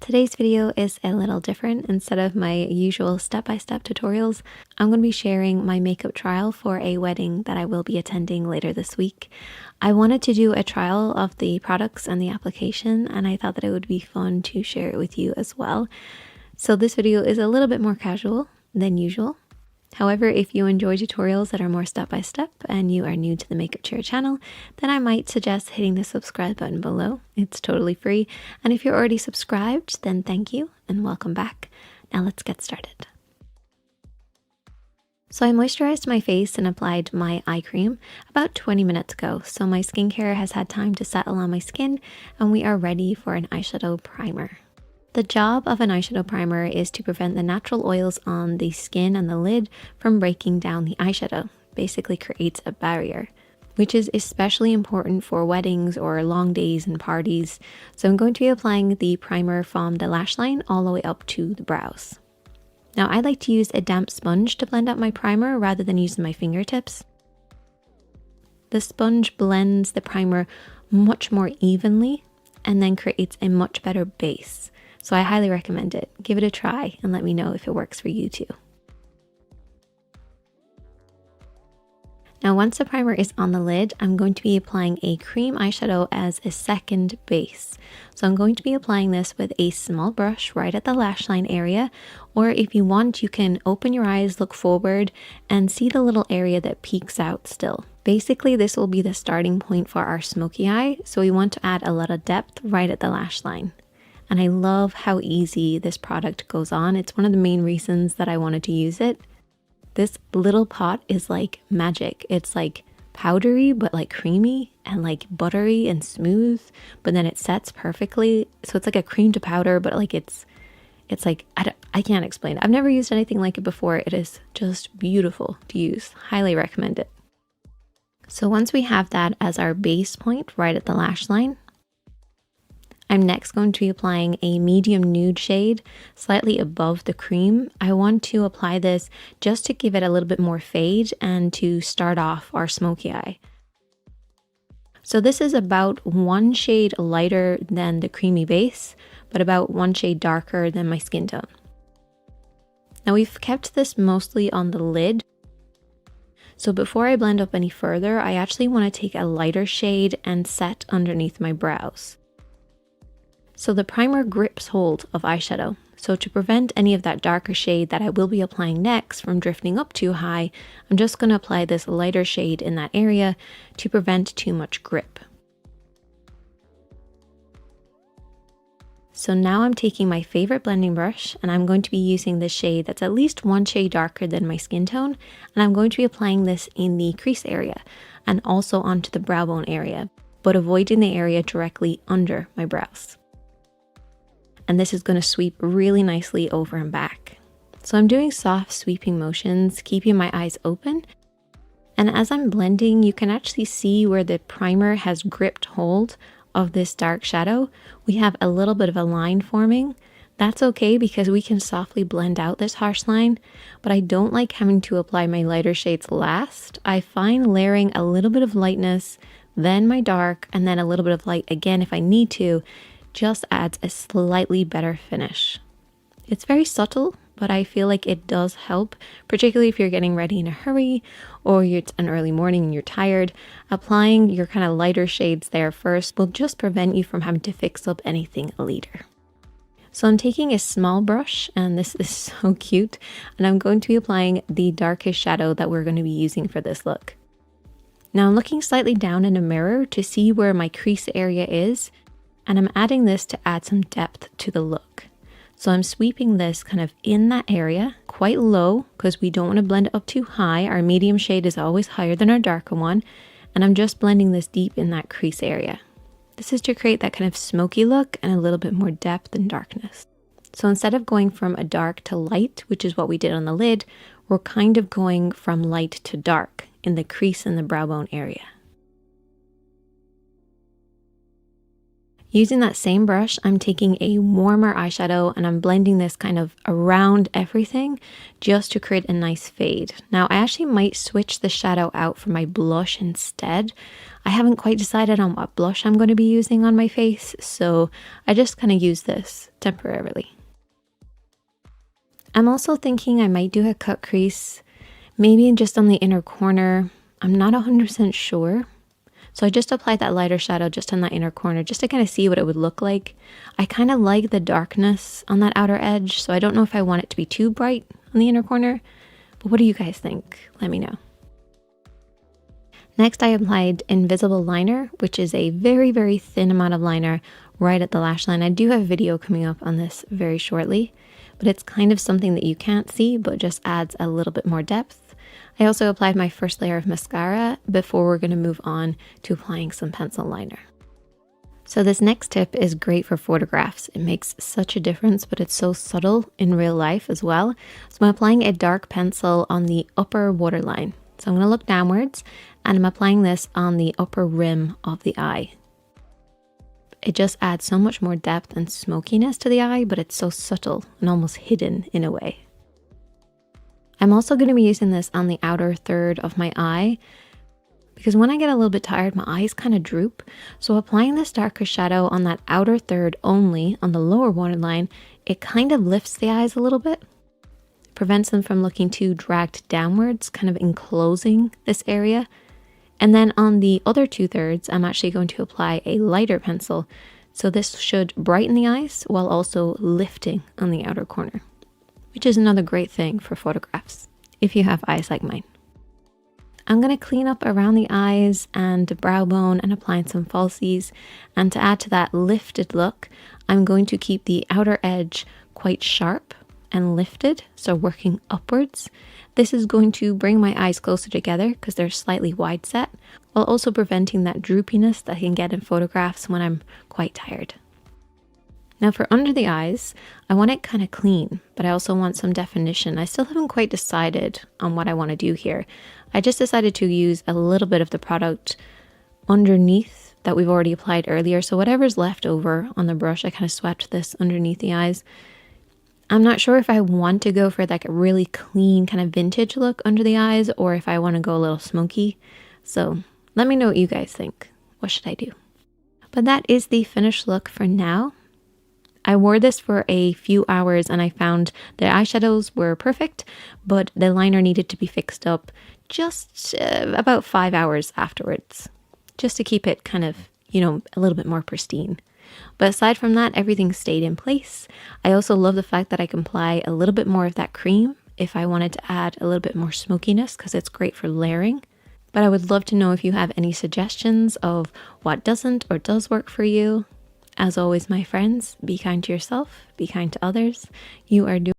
Today's video is a little different. Instead of my usual step-by-step tutorials, I'm going to be sharing my makeup trial for a wedding that I will be attending later this week. I wanted to do a trial of the products and the application, and I thought that it would be fun to share it with you as well. So this video is a little bit more casual than usual. However, if you enjoy tutorials that are more step-by-step and you are new to the Makeup Chair channel, then I might suggest hitting the subscribe button below. It's totally free. And if you're already subscribed, then thank you and welcome back. Now let's get started. So I moisturized my face and applied my eye cream about 20 minutes ago. So my skincare has had time to settle on my skin and we are ready for an eyeshadow primer. The job of an eyeshadow primer is to prevent the natural oils on the skin and the lid from breaking down the eyeshadow. Basically creates a barrier, which is especially important for weddings or long days and parties. So I'm going to be applying the primer from the lash line all the way up to the brows. Now I like to use a damp sponge to blend out my primer rather than using my fingertips. The sponge blends the primer much more evenly and then creates a much better base. So I highly recommend it. Give it a try and let me know if it works for you too. Now once the primer is on the lid, I'm going to be applying a cream eyeshadow as a second base. So I'm going to be applying this with a small brush right at the lash line area, or if you want, you can open your eyes, look forward, and see the little area that peeks out still. Basically, this will be the starting point for our smoky eye, so we want to add a lot of depth right at the lash line. And I love how easy this product goes on. It's one of the main reasons that I wanted to use it. This little pot is like magic. It's like powdery, but like creamy and like buttery and smooth, but then it sets perfectly. So it's like a cream to powder, but like it's like, I can't explain it. I've never used anything like it before. It is just beautiful to use. Highly recommend it. So once we have that as our base point right at the lash line, I'm next going to be applying a medium nude shade slightly above the cream. I want to apply this just to give it a little bit more fade and to start off our smoky eye. So this is about one shade lighter than the creamy base, but about one shade darker than my skin tone. Now we've kept this mostly on the lid. So before I blend up any further, I actually want to take a lighter shade and set underneath my brows. So the primer grips hold of eyeshadow. So to prevent any of that darker shade that I will be applying next from drifting up too high, I'm just going to apply this lighter shade in that area to prevent too much grip. So now I'm taking my favorite blending brush and I'm going to be using this shade that's at least one shade darker than my skin tone. And I'm going to be applying this in the crease area and also onto the brow bone area, but avoiding the area directly under my brows. And this is going to sweep really nicely over and back. So I'm doing soft sweeping motions, keeping my eyes open. And as I'm blending, you can actually see where the primer has gripped hold of this dark shadow. We have a little bit of a line forming. That's okay because we can softly blend out this harsh line, but I don't like having to apply my lighter shades last. I find layering a little bit of lightness, then my dark, and then a little bit of light again if I need to, just adds a slightly better finish. It's very subtle, but I feel like it does help, particularly if you're getting ready in a hurry or it's an early morning and you're tired. Applying your kind of lighter shades there first will just prevent you from having to fix up anything later. So I'm taking a small brush, and this is so cute, and I'm going to be applying the darkest shadow that we're going to be using for this look. Now I'm looking slightly down in a mirror to see where my crease area is, and I'm adding this to add some depth to the look. So I'm sweeping this kind of in that area, quite low, because we don't want to blend it up too high. Our medium shade is always higher than our darker one. And I'm just blending this deep in that crease area. This is to create that kind of smoky look and a little bit more depth and darkness. So instead of going from a dark to light, which is what we did on the lid, we're kind of going from light to dark in the crease and the brow bone area. Using that same brush, I'm taking a warmer eyeshadow and I'm blending this kind of around everything just to create a nice fade. Now, I actually might switch the shadow out for my blush instead. I haven't quite decided on what blush I'm going to be using on my face, so I just kind of use this temporarily. I'm also thinking I might do a cut crease, maybe just on the inner corner. I'm not 100% sure. So I just applied that lighter shadow just on that inner corner just to kind of see what it would look like. I kind of like the darkness on that outer edge, so I don't know if I want it to be too bright on the inner corner. But what do you guys think? Let me know. Next, I applied Invisible Liner, which is a very, very thin amount of liner right at the lash line. I do have a video coming up on this very shortly, but it's kind of something that you can't see, but just adds a little bit more depth. I also applied my first layer of mascara before we're going to move on to applying some pencil liner. So this next tip is great for photographs. It makes such a difference, but it's so subtle in real life as well. So I'm applying a dark pencil on the upper waterline. So I'm going to look downwards and I'm applying this on the upper rim of the eye. It just adds so much more depth and smokiness to the eye, but it's so subtle and almost hidden in a way. I'm also going to be using this on the outer third of my eye because when I get a little bit tired, my eyes kind of droop. So applying this darker shadow on that outer third only on the lower waterline, it kind of lifts the eyes a little bit, prevents them from looking too dragged downwards, kind of enclosing this area. And then on the other 2/3, I'm actually going to apply a lighter pencil. So this should brighten the eyes while also lifting on the outer corner, which is another great thing for photographs if you have eyes like mine. I'm going to clean up around the eyes and the brow bone and applying some falsies. And to add to that lifted look, I'm going to keep the outer edge quite sharp and lifted, so working upwards. This is going to bring my eyes closer together because they're slightly wide set, while also preventing that droopiness that I can get in photographs when I'm quite tired. Now for under the eyes, I want it kind of clean, but I also want some definition. I still haven't quite decided on what I want to do here. I just decided to use a little bit of the product underneath that we've already applied earlier. So whatever's left over on the brush, I kind of swept this underneath the eyes. I'm not sure if I want to go for like a really clean kind of vintage look under the eyes or if I want to go a little smoky. So let me know what you guys think. What should I do? But that is the finished look for now. I wore this for a few hours and I found the eyeshadows were perfect, but the liner needed to be fixed up just about 5 hours afterwards, just to keep it kind of, a little bit more pristine. But aside from that, everything stayed in place. I also love the fact that I can apply a little bit more of that cream if I wanted to add a little bit more smokiness because it's great for layering. But I would love to know if you have any suggestions of what doesn't or does work for you. As always, my friends, be kind to yourself, be kind to others. You are doing